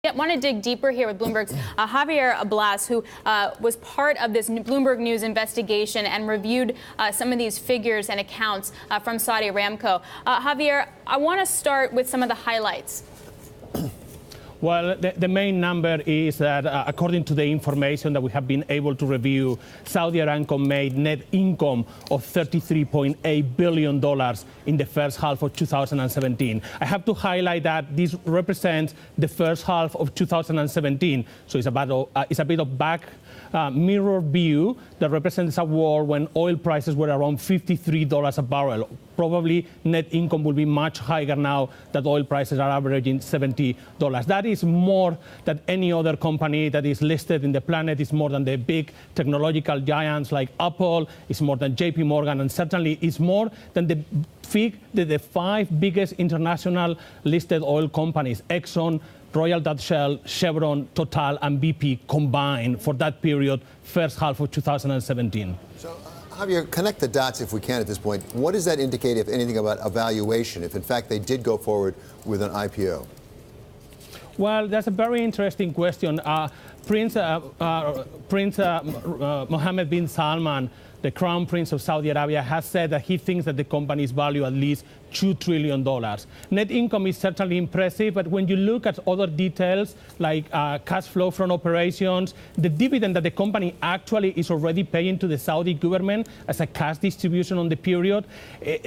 I want to dig deeper here with Bloomberg's Javier Blas, who was part of this Bloomberg News investigation and reviewed some of these figures and accounts from Saudi Aramco. Javier, I want to start with some of the highlights. Well, the main number is that, according to the information that we have been able to review, Saudi Aramco made net income of $33.8 billion in the first half of 2017. I have to highlight that this represents the first half of 2017, so it's a bit of back mirror view that represents a world when oil prices were around $53 a barrel. Probably net income will be much higher now that oil prices are averaging $70. That is more than any other company that is listed in the planet. It's more than the big technological giants like Apple. It's more than JP Morgan, and certainly it's more than the five biggest international listed oil companies: Exxon, Royal Dutch Shell, Chevron, Total, and BP combined for that period, first half of 2017. So, Javier, connect the dots if we can at this point. What does that indicate, if anything, about evaluation, if in fact they did go forward with an IPO? Well, that's a very interesting question. Prince Mohammed bin Salman, the Crown Prince of Saudi Arabia, has said that he thinks that the company is valued at least $2 trillion. Net income is certainly impressive, but when you look at other details like cash flow from operations, the dividend that the company actually is already paying to the Saudi government as a cash distribution on the period,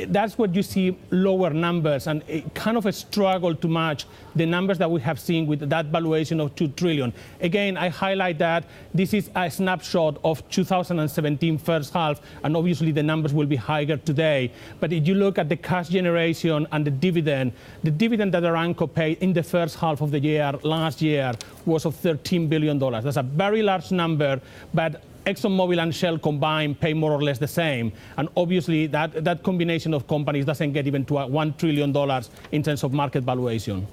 that's what you see lower numbers, and it kind of a struggle to match the numbers that we have seen with that valuation of $2 trillion. Again, I highlight that this is a snapshot of 2017 first half, and obviously the numbers will be higher today. But if you look at the cash generation and the dividend that Aramco paid in the first half of the year last year was of $13 billion. That's a very large number, but ExxonMobil and Shell combined pay more or less the same. And obviously that combination of companies doesn't get even to $1 trillion in terms of market valuation.